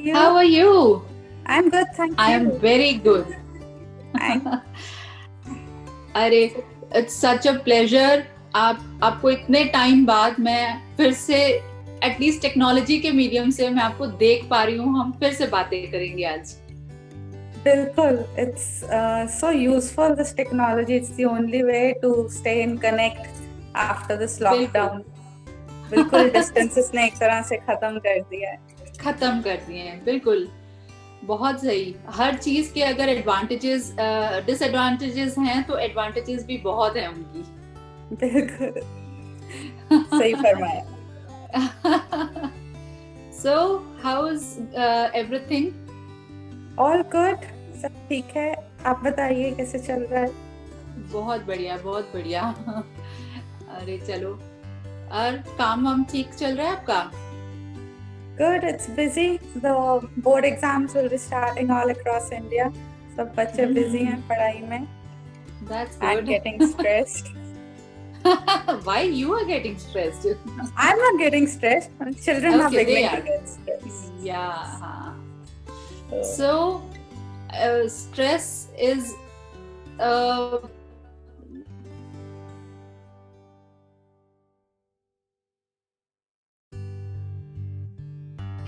you? How are you? I'm good, thank I you. am very good. अरे it's such a pleasure. आपको इतने time बाद मैं फिर से एटलीस्ट टेक्नोलॉजी के मीडियम से मैं आपको देख पा रही हूँ। हम फिर से बातें करेंगे आज। बिल्कुल, it's so useful, this technology. It's the only way to stay in connect after this lockdown. बिल्कुल डिस्टेंसेस ने एक तरह से खत्म कर दिए हैं। बिल्कुल, बहुत सही। हर चीज के अगर एडवांटेजेस डिसएडवांटेजेस हैं तो एडवांटेजेस भी बहुत हैं उनकी। बिल्कुल सही फरमाया। So how is everything? All good, सब ठीक है। आप बताइए कैसे चल रहा है? बहुत बढ़िया, बहुत बढ़िया। अरे चलो, और काम वाम ठीक चल रहा है आपका? Good, it's busy. The board exams will be starting all across India. सब बच्चे busy हैं पढ़ाई में. That's good. I'm getting stressed. Why you are getting stressed? I'm not getting stressed. Children Okay, are beginning they to get stressed. Yeah. So, stress is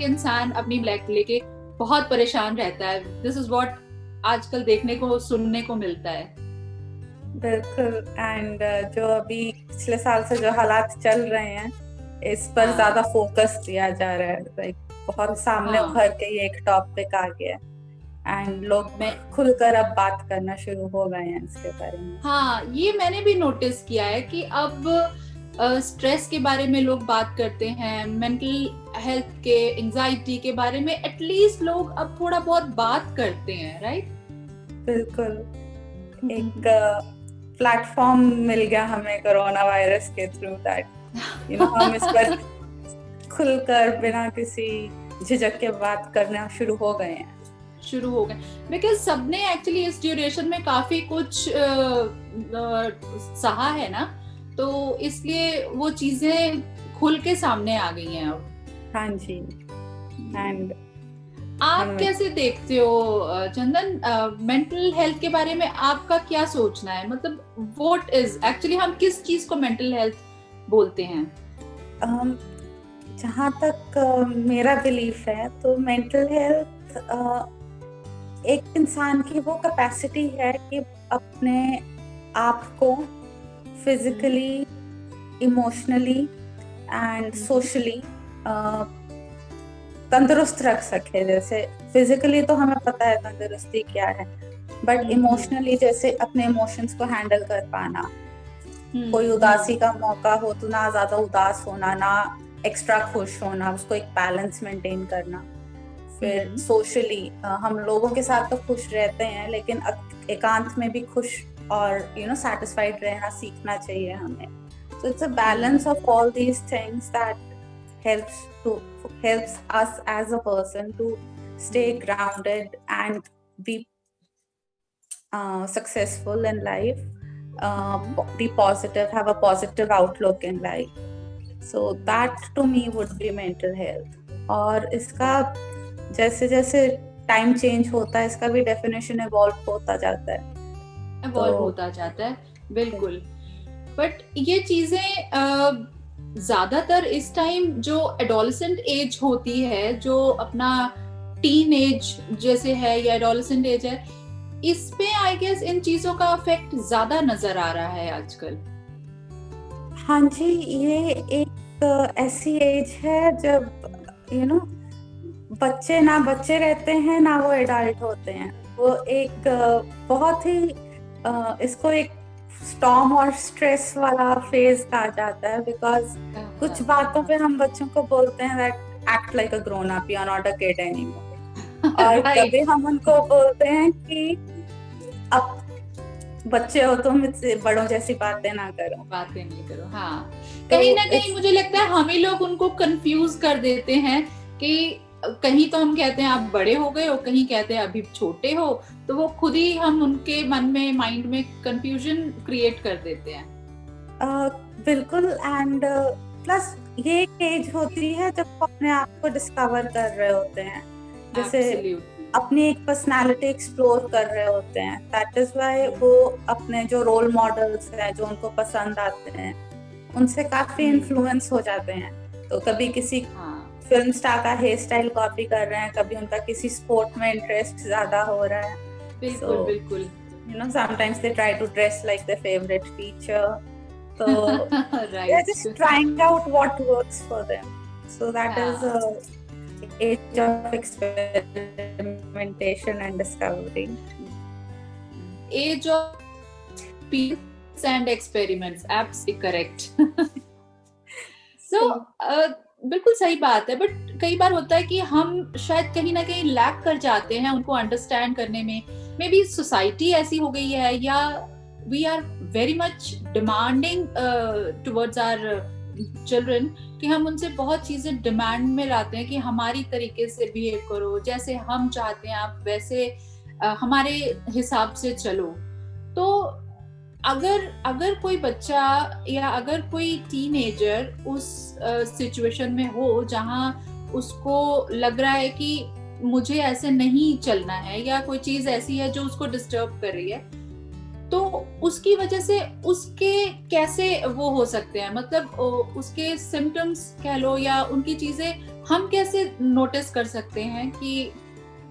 इंसान अपनी life लेके बहुत परेशान रहता है। दिस इज व्हाट आजकल देखने को सुनने को मिलता है। बिल्कुल। एंड जो अभी पिछले साल से जो हालात चल रहे हैं इस पर ज्यादा फोकस दिया जा रहा है। लाइक बहुत सामने उभर के ये एक टॉपिक आ गया एंड लोग में खुलकर अब बात करना शुरू हो गए हैं इसके बारे में। हाँ, ये मैंने भी नोटिस किया है कि अब स्ट्रेस के बारे में लोग बात करते हैं, मेंटल हेल्थ के, एंजाइटी के बारे में एटलीस्ट लोग अब थोड़ा बहुत बात करते हैं, राइट? बिल्कुल। एक प्लेटफॉर्म मिल गया हमें कोरोना वायरस के थ्रू दैट हम इस पर खुलकर बिना किसी झिझक के बात करना शुरू हो गए बिकॉज सबने एक्चुअली इस ड्यूरेशन में काफी कुछ सहा है ना, तो इसलिए वो चीजें खुल के सामने आ गई हैं अब। हाँ जी। एंड आप कैसे देखते हो चंदन, मेंटल हेल्थ के बारे में आपका क्या सोचना है? मतलब व्हाट इज एक्चुअली, हम किस चीज को मेंटल हेल्थ बोलते हैं? जहाँ तक मेरा बिलीफ है तो मेंटल हेल्थ एक इंसान की वो कैपेसिटी है कि अपने आप को फिजिकली, इमोशनली एंड सोशली तंदुरुस्त रख सके। जैसे फिजिकली तो हमें पता है तंदुरुस्ती क्या है, बट इमोशनली जैसे अपने इमोशंस को हैंडल कर पाना। कोई उदासी का मौका हो तो ना ज्यादा उदास होना, ना एक्स्ट्रा खुश होना, उसको एक बैलेंस मेंटेन करना। फिर सोशली हम लोगों के साथ तो खुश रहते हैं, लेकिन एकांत में भी खुश और satisfied रहना सीखना चाहिए हमें। So it's a balance of all these things that helps us as a person to stay grounded and be successful in life, be positive, have a positive outlook in life. So that to me would be mental health. और इसका जैसे जैसे time change होता है इसका भी definition evolve होता जाता है। बिल्कुल। बट ये चीजें ज्यादातर इस टाइम जो एडोलेसेंट एज होती है, जो अपना टीन एज जैसे है या एडोलेसेंट एज है, इस पे आई गेस इन चीजों का इफेक्ट ज्यादा नजर आ रहा है आजकल। हाँ जी, ये एक ऐसी एज है जब बच्चे ना बच्चे रहते हैं ना वो एडल्ट होते हैं। वो एक बहुत ही इसको एक स्टॉर्म और स्ट्रेस वाला फेज कहा जाता है। बिकॉज कुछ बातों पे हम बच्चों को बोलते हैं that act like a grown up, you are not a kid anymore. और कभी हम उनको बोलते हैं कि अब बच्चे हो तुम, इससे बड़ों जैसी बातें नहीं करो। हाँ, कहीं ना कहीं मुझे लगता है हम ही लोग उनको कंफ्यूज कर देते हैं कि कहीं तो हम कहते हैं आप बड़े हो गए हो, कहीं कहते हैं अभी छोटे हो, तो वो खुद ही हम उनके मन में, माइंड में कंफ्यूजन क्रिएट कर देते हैं। बिल्कुल। एंड प्लस ये एक एज होती है जब वो अपने आप को डिस्कवर कर रहे होते हैं। जैसे Absolutely. अपनी एक पर्सनालिटी एक्सप्लोर कर रहे होते हैं, दैट इज वाई वो अपने जो रोल मॉडल्स हैं जो उनको पसंद आते हैं उनसे काफी इन्फ्लुएंस हो जाते हैं। तो कभी किसी फिल्म स्टार का हेयर स्टाइल कॉपी कर रहे हैं, कभी उनका किसी स्पोर्ट में इंटरेस्ट ज्यादा हो रहा है। बिल्कुल बिल्कुल। You know, sometimes they try to dress like their favorite teacher. So right. they're just trying out what works for them. So that is a age of experimentation and discovery. Age of experiments and experiments, absolutely correct. So बिल्कुल सही बात है, but कई बार होता है कि हम शायद कहीं ना कहीं लैक कर जाते हैं उनको अंडरस्टैंड करने में। मे बी सोसाइटी ऐसी हो गई है, या we are very much demanding towards our children कि हम उनसे बहुत चीजें डिमांड में लाते हैं कि हमारी तरीके से बिहेव करो, जैसे हम चाहते हैं आप वैसे हमारे हिसाब से चलो। तो अगर कोई बच्चा या अगर कोई टीनेजर उस सिचुएशन में हो जहां उसको लग रहा है कि मुझे ऐसे नहीं चलना है, या कोई चीज ऐसी है जो उसको डिस्टर्ब कर रही है, तो उसकी वजह से उसके कैसे वो हो सकते हैं, मतलब उसके सिम्टम्स कह लो या उनकी चीजें हम कैसे नोटिस कर सकते हैं कि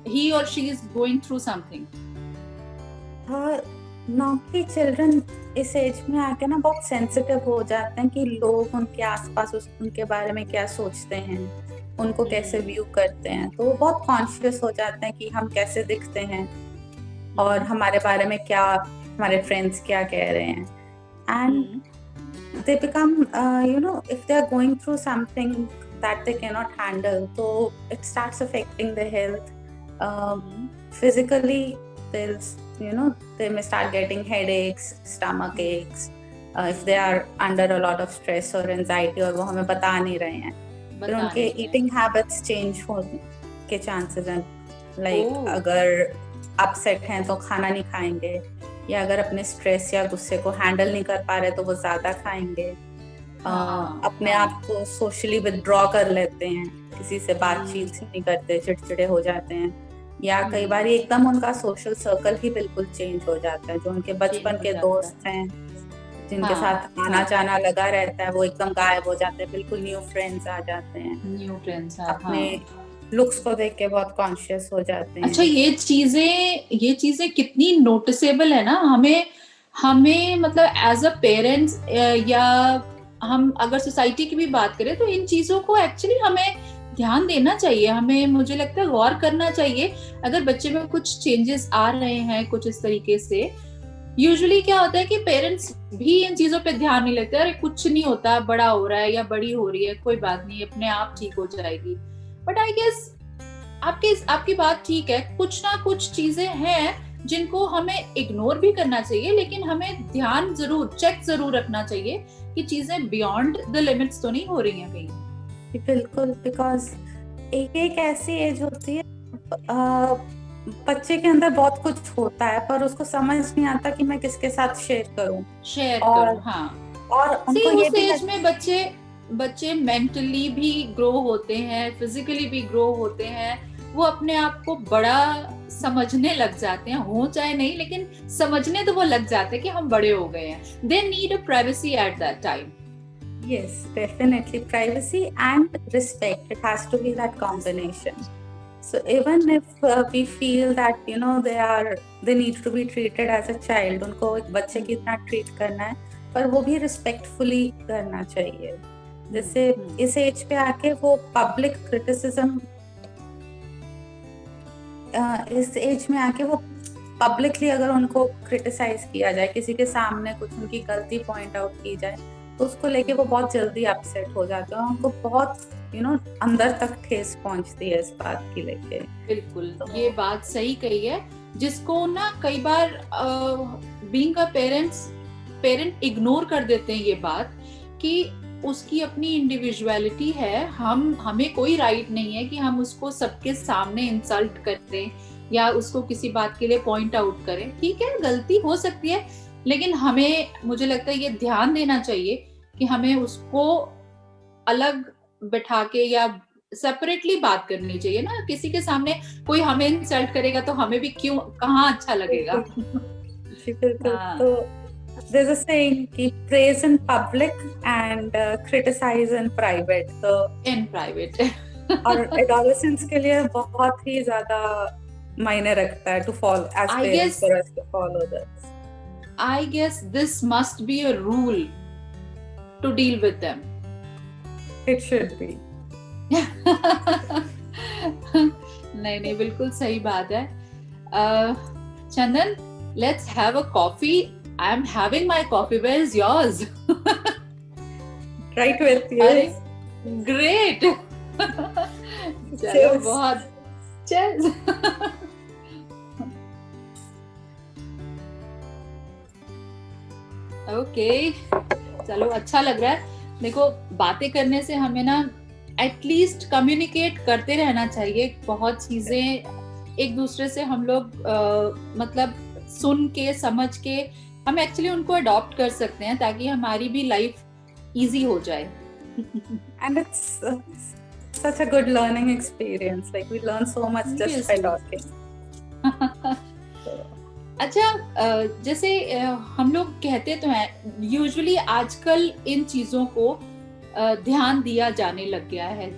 he or she is going through something? नौकी चिल्ड्रन इस एज में आके ना बहुत सेंसिटिव हो जाते हैं कि लोग उनके आसपास उनके बारे में क्या सोचते हैं, उनको कैसे व्यू करते हैं। तो वो बहुत कॉन्शियस हो जाते हैं कि हम कैसे दिखते हैं और हमारे बारे में क्या हमारे फ्रेंड्स क्या कह रहे हैं। And they become you know if they are going through something that they can not handle, तो it starts affecting their health physically. There's, you know, they may start getting headaches, stomach aches, if they are under a lot of stress or anxiety और वो हमें बता नहीं रहे हैं। फिर उनके eating habits change होने के chances हैं, like अगर upset हैं तो खाना नहीं खाएंगे, या अगर अपने stress या गुस्से को handle नहीं कर पा रहे तो वो ज्यादा खाएंगे। अपने आप को socially withdraw कर लेते हैं, किसी से बातचीत नहीं करते, चिड़चिड़े हो जाते हैं, या कई बार एकदम उनका सोशल सर्कल ही बिल्कुल चेंज हो जाता है। जो उनके बचपन के दोस्त हैं जिनके साथ आना जाना लगा रहता है वो एकदम गायब हो जाते हैं, बिल्कुल न्यू फ्रेंड्स आ जाते हैं, न्यू फ्रेंड्स अपने लुक्स को देख के बहुत कॉन्शियस हो जाते हैं। अच्छा, ये चीजें कितनी नोटिसेबल है ना हमें मतलब एज अ पेरेंट्स, या हम अगर सोसाइटी की भी बात करें तो इन चीजों को एक्चुअली हमें ध्यान देना चाहिए, हमें मुझे लगता है गौर करना चाहिए। अगर बच्चे में कुछ चेंजेस आ रहे हैं कुछ इस तरीके से, यूजुअली क्या होता है कि पेरेंट्स भी इन चीजों पे ध्यान नहीं लेते, अरे कुछ नहीं होता, बड़ा हो रहा है या बड़ी हो रही है, कोई बात नहीं, अपने आप ठीक हो जाएगी। बट आई गेस आपकी बात ठीक है, कुछ ना कुछ चीजें हैं जिनको हमें इग्नोर भी करना चाहिए, लेकिन हमें ध्यान चेक जरूर रखना चाहिए कि चीजें बियॉन्ड द लिमिट्स तो नहीं हो रही हैं कहीं। बिल्कुल, बिकॉज एक ऐसी एज होती है बच्चे के अंदर बहुत कुछ होता है पर उसको समझ नहीं आता कि मैं किसके साथ शेयर करूं। हाँ, और उनको ये उस एज में बच्चे मेंटली भी ग्रो होते हैं, फिजिकली भी ग्रो होते हैं, वो अपने आप को बड़ा समझने लग जाते हैं, हो चाहे नहीं लेकिन समझने तो वो लग जाते हैं कि हम बड़े हो गए हैं। They need a privacy at that time. Yes, definitely. Privacy and respect. It has to be that combination. So even if we feel that, you know, they need to be treated as a child, उनको एक बच्चे की तरह treat करना है, पर वो भी respectfully करना चाहिए। जैसे इस एज पे आके वो public criticism, इस एज में आके वो publicly अगर उनको criticize किया जाए, किसी के सामने कुछ उनकी गलती point out की जाए, तो उसको लेके वो बहुत जल्दी अपसेट हो जाते हैं, उनको बहुत अंदर तक ठेस पहुंचती है इस बात की लेके। बिल्कुल, तो ये बात सही कही है, जिसको ना कई बार बीइंग अ पेरेंट इग्नोर कर देते हैं ये बात कि उसकी अपनी इंडिविजुअलिटी है, हमें कोई राइट नहीं है कि हम उसको सबके सामने इंसल्ट करें या उसको किसी बात के लिए पॉइंट आउट करें। ठीक है, गलती हो सकती है, लेकिन मुझे लगता है ये ध्यान देना चाहिए कि हमें उसको अलग बैठा के या सेपरेटली बात करनी चाहिए ना, किसी के सामने कोई हमें इंसल्ट करेगा तो हमें भी क्यों, कहाँ अच्छा लगेगा। जी बिल्कुल। तो there's a saying कि praise in public and criticize in private, तो in private और adolescents के लिए बहुत ही ज्यादा मायने रखता है to follow as parents for us to follow this. I guess this must be a rule to deal with them. It should be. नहीं बिल्कुल सही बात है। चंदन, let's have a coffee. I'm having my coffee. Where is yours? Right with you. Great. चलो बहुत cheers. Okay. चलो अच्छा लग रहा है। देखो, बातें करने से हमें ना एटलीस्ट कम्युनिकेट करते रहना चाहिए। बहुत चीजें एक दूसरे से हम लोग मतलब सुन के समझ के हम एक्चुअली उनको अडॉप्ट कर सकते हैं ताकि हमारी भी लाइफ इजी हो जाए। And it's such a good learning experience. Like we learn so much just by talking. अच्छा, जैसे हम लोग कहते तो हैं यूजुअली आजकल इन चीजों को ध्यान दिया जाने लग गया है।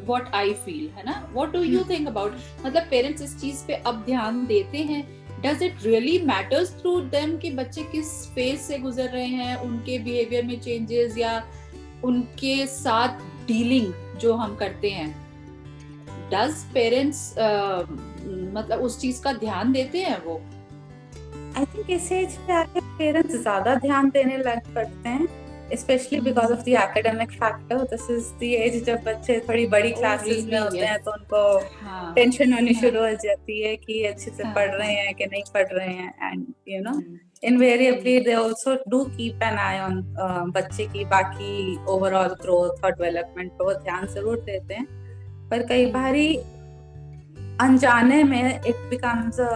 What I feel है ना? What do you think about? मतलब पेरेंट्स इस चीज पे अब ध्यान देते हैं। Does it really matters through them कि बच्चे किस फेज से गुजर रहे हैं, उनके बिहेवियर में चेंजेस या उनके साथ डीलिंग जो हम करते हैं, Does पेरेंट्स मतलब उस चीज का ध्यान देते हैं वो? I think इस एज पे आके पेरेंट्स ज्यादा ध्यान देने लग पड़ते हैं, especially because of the academic factor. This is the age जब बच्चे थोड़ी बड़ी क्लासेस में होते हैं तो उनको टेंशन होनी शुरू हो जाती है कि अच्छे से पढ़ रहे हैं कि नहीं पढ़ रहे हैं, and you know invariably they also do keep an eye on बच्चे की बाकी overall growth और development पर वो ध्यान जरूर देते हैं, पर कई बारी अनजाने में it becomes a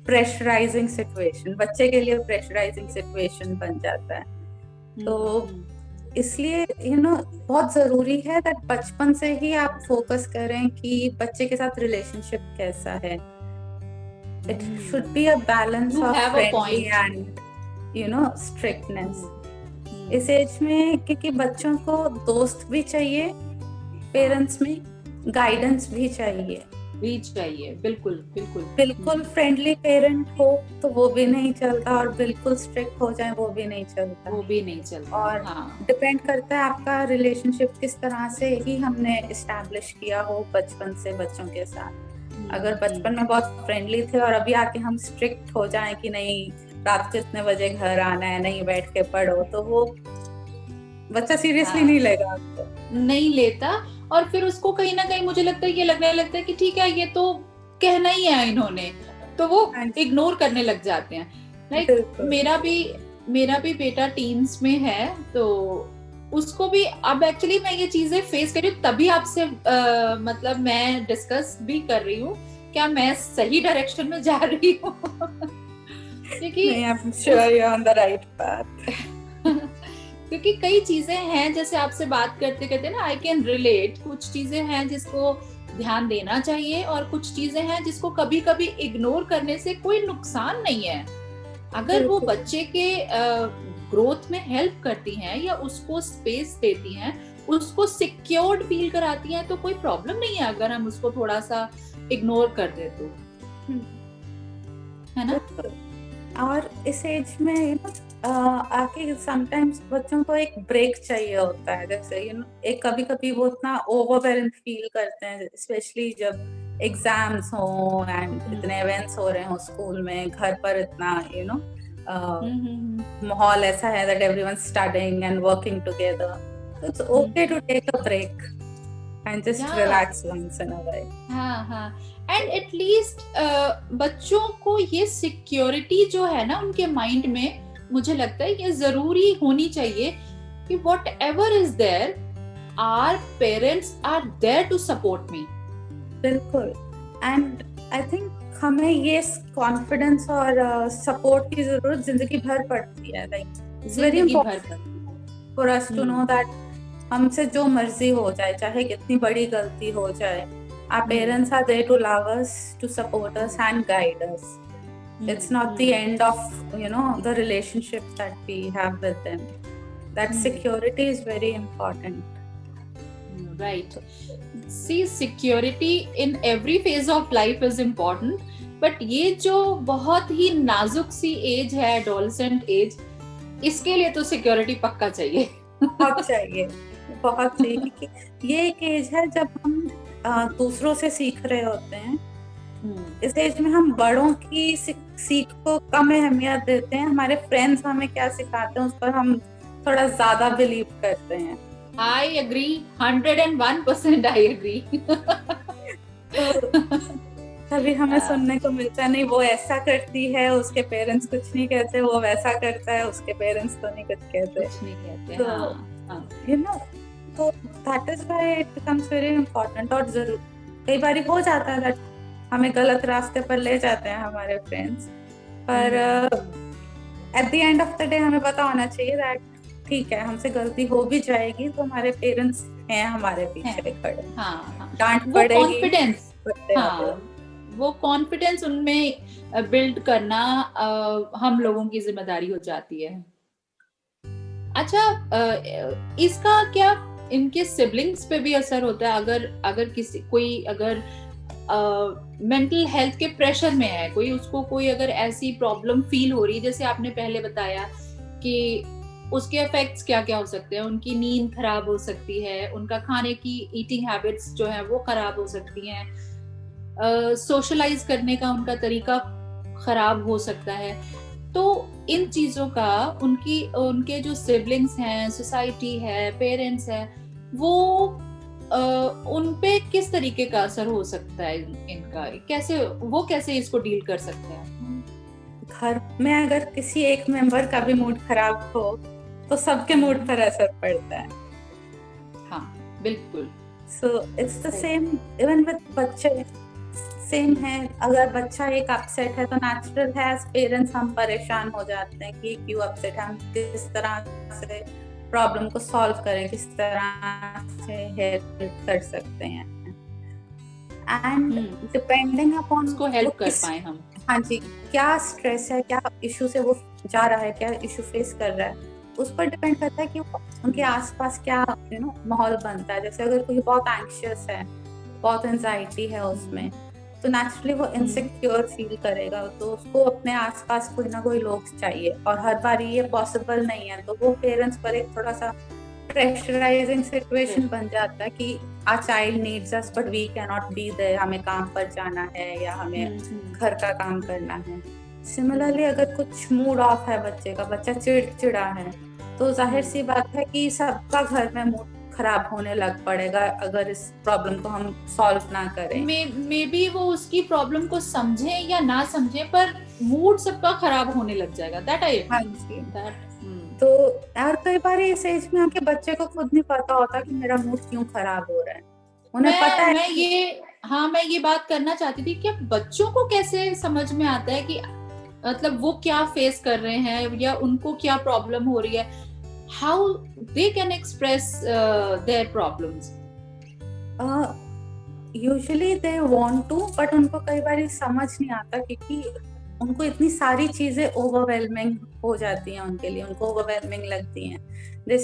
pressurizing situation, बच्चे के लिए pressurizing situation बन जाता है। तो इसलिए बहुत जरूरी है दैट बचपन से ही आप फोकस करें कि बच्चे के साथ रिलेशनशिप कैसा है। It should be a balance of friendly and strictness. इस एज में क्योंकि बच्चों को दोस्त भी चाहिए, पेरेंट्स में गाइडेंस भी चाहिए। बिल्कुल फ्रेंडली पेरेंट हो तो वो भी नहीं चलता, और बिल्कुल स्ट्रिक्ट हो जाए वो भी नहीं चलता। और डिपेंड करता है आपका रिलेशनशिप किस तरह से ही हमने एस्टैब्लिश किया हो बचपन से बच्चों के साथ। अगर बचपन में बहुत फ्रेंडली थे और अभी आके हम स्ट्रिक्ट हो जाएं कि नहीं रात को इतने बजे घर आना है, नहीं बैठ के पढ़ो, तो वो बच्चा सीरियसली नहीं लेगा आपको, नहीं लेता। और फिर उसको कहीं ना कहीं मुझे लगता है ये लगने लगता है कि ठीक है ये तो कहना ही है इन्होंने, तो वो इग्नोर करने लग जाते हैं। लाइक मेरा भी बेटा टीन्स में है, तो उसको भी अब एक्चुअली मैं ये चीजें फेस कर रही हूँ, तभी आपसे मतलब मैं डिस्कस भी कर रही हूँ क्या मैं सही डायरेक्शन में जा रही हूँ। क्योंकि कई चीजें हैं जैसे आपसे बात करते करते ना आई कैन रिलेट, कुछ चीजें हैं जिसको ध्यान देना चाहिए और कुछ चीजें हैं जिसको कभी कभी इग्नोर करने से कोई नुकसान नहीं है। अगर वो बच्चे के ग्रोथ में हेल्प करती हैं या उसको स्पेस देती हैं, उसको सिक्योर्ड फील कराती हैं, तो कोई प्रॉब्लम नहीं है अगर हम उसको थोड़ा सा इग्नोर कर दे तो, है ना। और इस एज में आके समटाइम्स बच्चों को एक ब्रेक चाहिए होता है। जैसे एक कभी कभी वो इतना ओवरवेल्म्ड फील करते हैं, स्पेशली जब एग्जाम्स हो एंड इतने इवेंट्स हो रहे हो स्कूल में, घर पर इतना माहौल ऐसा है that everyone studying and working together. It's okay to take a break and just relax once in a while. हाँ and at least बच्चों को ये सिक्योरिटी जो है ना उनके माइंड में, मुझे लगता है ये जरूरी होनी चाहिए कि whatever is there, our parents are there to support me. बिल्कुल। and I think हमें ये कॉन्फिडेंस और सपोर्ट की जरूरत जिंदगी भर पड़ती है। like it's very important for us to know that हमसे जो मर्जी हो जाए, चाहे कितनी बड़ी गलती हो जाए, our parents are there to love us, to support us and guide us. It's not the end of, the relationship that we have with them. That security is very important. Right. See, security in every phase of life is important. But ये जो बहुत ही नाजुक सी as है, adolescent age, इसके लिए तो security पक्का चाहिए. बहुत चाहिए, बहुत चाहिए, क्योंकि ये एक एज है जब हम दूसरों से सीख रहे होते हैं. इस एज में हम बड़ों की सीख को कम अहमियत देते हैं. हमारे फ्रेंड्स हमें क्या सिखाते हैं उस पर हम थोड़ा ज्यादा बिलीव करते हैं. I agree, 101% I agree. तभी हमें सुनने को मिलता नहीं, वो ऐसा करती है, उसके पेरेंट्स कुछ नहीं कहते, वो वैसा करता है, उसके पेरेंट्स तो नहीं कुछ कहते. तो that is why it becomes very important. और जरूर कई बार हो जाता है हमें गलत रास्ते पर ले जाते हैं हमारे फ्रेंड्स, पर at the end of the day हमें पता होना चाहिए that ठीक है, हमसे गलती हो भी जाएगी तो हमारे पेरेंट्स हैं हमारे पीछे खड़े. डांट पड़ेगी, वो कॉन्फिडेंस उनमें बिल्ड करना हम लोगों की जिम्मेदारी हो जाती है. अच्छा, इसका क्या इनके सिबलिंग्स पे भी असर होता है? अगर कोई मेंटल हेल्थ के प्रेशर में है, उसको कोई अगर ऐसी प्रॉब्लम फील हो रही है, जैसे आपने पहले बताया कि उसके इफेक्ट्स क्या क्या हो सकते हैं. उनकी नींद खराब हो सकती है, उनका खाने की ईटिंग हैबिट्स जो है वो खराब हो सकती हैं, सोशलाइज करने का उनका तरीका खराब हो सकता है. तो इन चीजों का उनके जो सिबलिंग्स हैं, सोसाइटी है, पेरेंट्स है, वो उन पे किस तरीके का असर हो सकता है इनका? कैसे इसको डील कर सकते हैं? घर में अगर किसी एक मेंबर का भी मूड खराब हो तो सबके मूड पर असर पड़ता है. हाँ, बिल्कुल. So it's the same even with बच्चे. सेम है, अगर बच्चा एक अपसेट है तो नेचुरल है, एज पेरेंट्स हम परेशान हो जाते हैं कि क्यों अपसेट है, हम किस तरह से प्रॉब्लम को सॉल्व करें, किस तरह से हेल्प कर सकते हैं. एंड डिपेंडिंग अपॉन उसको हेल्प कर पाए हम. हाँ जी, क्या स्ट्रेस है, क्या इशू से वो जा रहा है, क्या इशू फेस कर रहा है, उस पर डिपेंड करता है कि उनके आसपास क्या माहौल बनता है. जैसे अगर कोई बहुत एंग्शियस है, बहुत एंजाइटी है उसमें, तो नेचुरली वो इनसिक्योर फील करेगा, तो उसको अपने आसपास कोई ना कोई लोग चाहिए. और हर बार ये पॉसिबल नहीं है, तो वो पेरेंट्स पर एक थोड़ा सा प्रेशराइजिंग सिचुएशन बन जाता है कि our child needs us but we can not be there. हमें काम पर जाना है या हमें घर का काम करना है. सिमिलरली अगर कुछ मूड ऑफ है बच्चे का, बच्चा चिड़चिड़ा है, तो जाहिर सी बात है कि सबका घर में मूड खराब होने लग पड़ेगा अगर इस प्रॉब्लम को हम सॉल्व ना करें. मे बी वो उसकी प्रॉब्लम को समझे या ना समझे, पर मूड सबका खराब होने लग जाएगा. दैट आई तो यार कई बार इस एज में आके बच्चे को खुद नहीं पता होता कि मेरा मूड क्यों खराब हो रहा है. उन्हें पता है. मैं ये बात करना चाहती थी कि बच्चों को कैसे समझ में आता है कि मतलब वो क्या फेस कर रहे हैं या उनको क्या प्रॉब्लम हो रही है. How they can express their problems? Usually they want to, but उनको कई बार समझ नहीं आता क्योंकि उनको इतनी सारी चीजें ओवरवेलमिंग हो जाती हैं उनके लिए, उनको ओवरवेलमिंग लगती हैं. This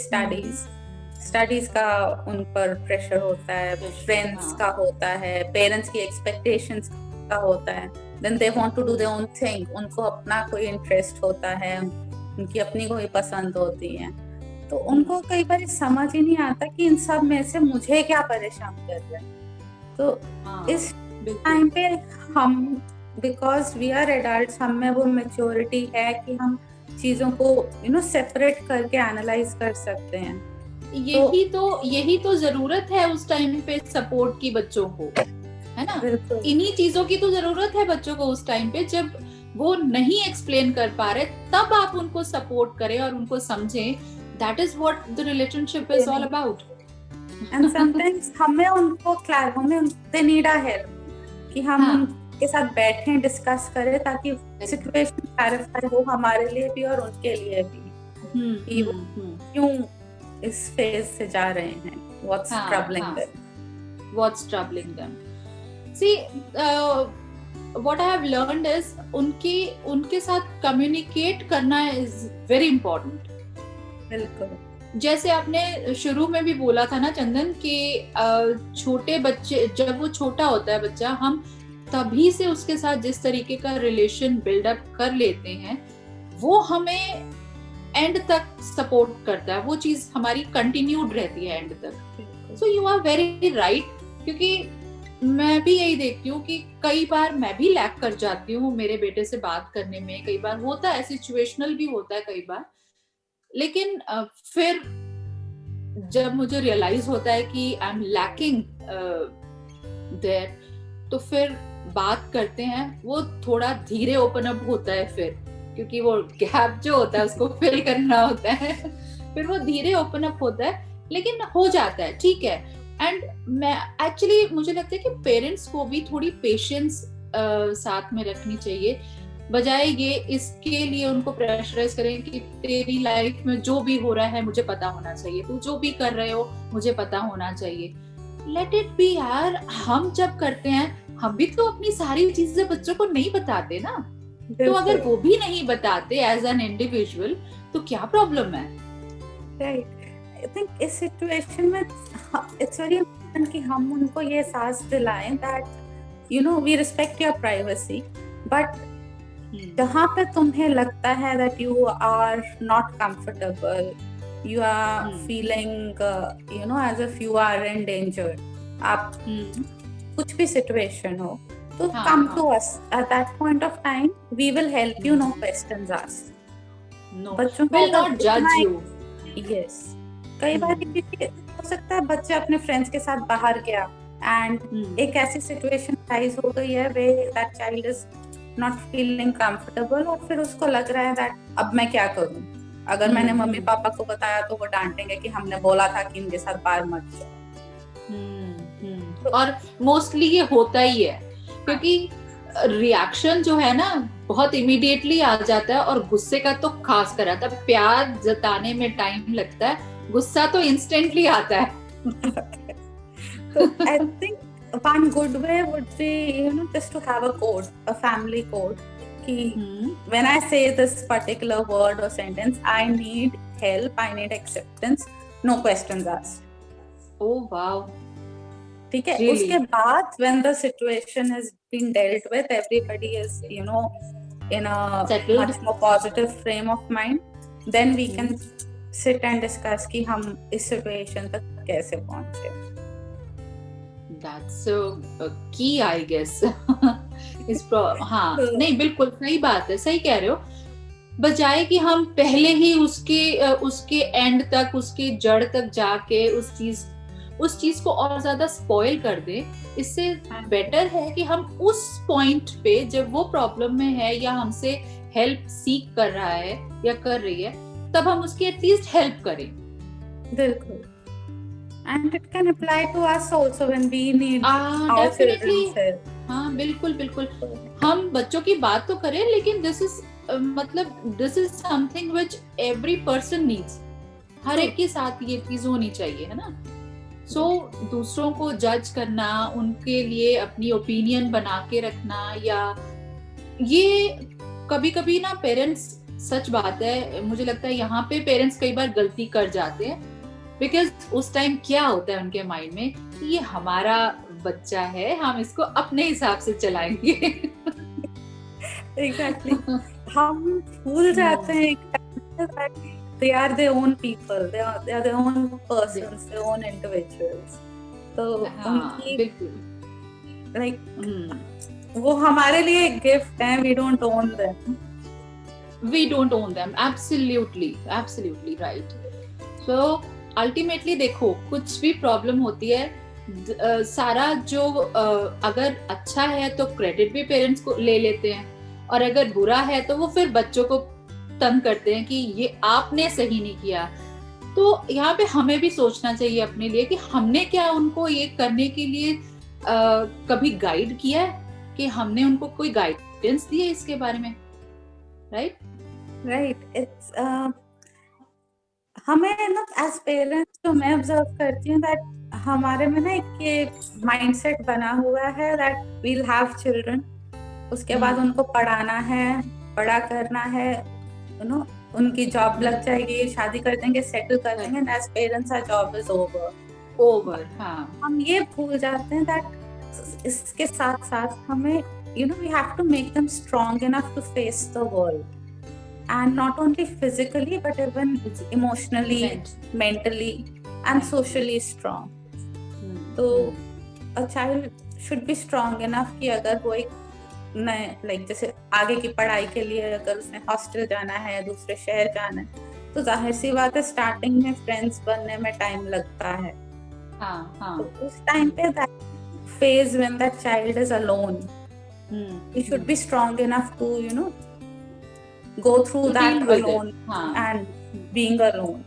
स्टडीज का उन पर प्रेशर होता है, फ्रेंड्स का होता है, पेरेंट्स की एक्सपेक्टेशंस का होता है. Then they want to do their own thing. उनको अपना कोई इंटरेस्ट होता है, उनकी अपनी कोई पसंद होती है, तो उनको कई बार समझ ही नहीं आता कि इन सब में से मुझे क्या परेशान कर रहा है. तो इस टाइम पे हम, बिकॉज वी आर एडल्ट्स, हम में वो मैच्योरिटी है कि हम चीजों को सेपरेट करके एनालाइज कर सकते हैं. यही तो जरूरत है उस टाइम पे सपोर्ट की बच्चों को, है ना. इन्हीं चीजों की तो जरूरत है बच्चों को उस टाइम पे जब वो नहीं एक्सप्लेन कर पा रहे, तब आप उनको सपोर्ट करें और उनको समझें. That is what the relationship is all about. And sometimes they need our help कि हम उनके साथ बैठें, डिस्कस करें ताकि सिचुएशन क्लैरिफाई हो हमारे लिए भी और उनके लिए भी. क्यों इस फेज से जा रहे हैं, what's troubling them, what's troubling them. See what I have learned is उनके साथ कम्युनिकेट करना is very important। बिल्कुल। जैसे आपने शुरू में भी बोला था ना चंदन कि छोटे बच्चे, जब वो छोटा होता है बच्चा, हम तभी से उसके साथ जिस तरीके का रिलेशन बिल्डअप कर लेते हैं वो हमें एंड तक सपोर्ट करता है, वो चीज हमारी कंटिन्यूड रहती है एंड तक। So you are very right, क्योंकि मैं भी यही देखती हूँ कि कई बार मैं भी लैक कर जाती हूँ मेरे बेटे से बात करने में, कई बार होता है, सिचुएशनल भी होता है कई बार, लेकिन फिर जब मुझे रियलाइज होता है कि आई एम लैकिंग देयर, तो फिर बात करते हैं, वो थोड़ा धीरे ओपन अप होता है फिर, क्योंकि वो गैप जो होता है उसको फिल करना होता है, फिर वो धीरे ओपन अप होता है, लेकिन हो जाता है, ठीक है। एंड मैं एक्चुअली मुझे लगता है कि पेरेंट्स को भी थोड़ी पेशेंस साथ में रखनी चाहिए, बजाय ये इसके लिए उनको प्रेशराइज करें कि तेरी लाइफ में जो भी हो रहा है मुझे पता होना चाहिए, तू जो भी कर रहे हो मुझे पता होना चाहिए। लेट इट बी यार, हम जब करते हैं हम भी तो अपनी सारी चीजें बच्चों को नहीं बताते ना, तो अगर वो भी नहीं बताते एज एन इंडिविजुअल तो क्या प्रॉब्लम है? राइट। आई थिंक इस सिचुएशन में इट्स वेरी इम्पोर्टेंट कि हम उनको ये एहसास दिलाएं that you know we respect your privacy, but जहाँ पे तुम्हें लगता है that you are not comfortable, you are feeling you know as if you are in danger, आप कुछ भी सिचुएशन हो, तो come to us at that point of time, we will help you, no questions asked. No, बच्चों will not judge you. Yes. कई बार हो सकता है बच्चे अपने फ्रेंड्स के साथ बाहर गया एंड एक ऐसी सिचुएशन राइज हो गई है way that child is not feeling comfortable, और फिर उसको लग रहा है दैट अब मैं क्या करूं, अगर मैंने मम्मी पापा को बताया तो वो डांटेंगे कि हमने बोला था कि इनके साथ बाहर मत जाओ। और मोस्टली ये होता ही है, क्योंकि रिएक्शन जो है ना बहुत इमीडिएटली आ जाता है, और गुस्से का तो खास कर आता है, प्यार जताने में टाइम लगता है, गुस्सा तो इंस्टेंटली आता है। So I think one good way would be, you know, just to have a code, a family code. Ki when I say this particular word or sentence, I need help, I need acceptance, no questions asked. Oh wow. ठीक है, उसके बाद when the situation has been dealt with, everybody is, you know, in a settled, much more positive frame of mind, then we can sit and discuss कि हम इस situation तक कैसे पहुंचे। That's a key, I guess. हाँ, नहीं बिल्कुल सही बात है, सही कह रहे हो। बजाय कि हम पहले ही उसके एंड तक, उसके जड़ तक जाके उस चीज को और ज्यादा स्पॉइल कर दे, इससे बेटर है कि हम उस पॉइंट पे जब वो प्रॉब्लम में है या हमसे हेल्प सीख कर रहा है या कर रही है, तब हम उसकी एटलीस्ट हेल्प करें। बिल्कुल। And it can apply to us also when we need our children's help. हाँ बिल्कुल बिल्कुल, हम बच्चों की बात तो करें, लेकिन this is something which every person needs. हर एक के साथ ये चीज होनी चाहिए, है ना? So दूसरों को जज करना, उनके लिए अपनी ओपिनियन बना के रखना, या ये कभी-कभी ना पेरेंट्स, सच बात है, मुझे लगता है यहाँ पे पेरेंट्स कई बार गलती कर जाते हैं, बिकॉज उस टाइम क्या होता है उनके माइंड में कि ये हमारा बच्चा है, हम इसको अपने हिसाब से चलाएंगे। Exactly. हम भूल जाते हैं they are their own people, they are their own persons, their own individuals. तो उनकी like वो हमारे लिए एक गिफ्ट है, we don't own them. We don't own them, absolutely right. So ultimately देखो, कुछ भी प्रॉब्लम होती है, सारा जो अगर अच्छा है तो क्रेडिट भी पेरेंट्स को ले लेते हैं, और अगर बुरा है तो वो फिर बच्चों को तंग करते हैं कि ये आपने सही नहीं किया। तो यहाँ पे हमें भी सोचना चाहिए अपने लिए कि हमने क्या उनको ये करने के लिए कभी गाइड किया है, कि हमने उनको कोई गाइडेंस दी है इसके बारे में, राइट? It's हमें ना एज पेरेंट्स जो मैं ऑब्जर्व करती हूँ दैट हमारे में ना एक ये माइंडसेट बना हुआ है दैट वील हैव चिल्ड्रन, उसके बाद उनको पढ़ाना है, बड़ा करना है, यू नो, उनकी जॉब लग जाएगी, शादी कर देंगे, सेटल कर देंगे, and as parents our job is over. हाँ, हम ये भूल जाते हैं दैट इसके साथ साथ हमें, you know, we have to make them strong enough to face the world, and not only physically but even emotionally, mentally and socially strong. So a child should be strong enough कि अगर वो एक नए like जैसे आगे की पढ़ाई के लिए अगर उसने हॉस्टल जाना है, दूसरे शहर जाना है, तो जाहिर सी बात है स्टार्टिंग में फ्रेंड्स बनने में टाइम लगता है। तो उस टाइम पे that phase when that child is alone, he should be strong enough to, you know, go through that alone and being alone.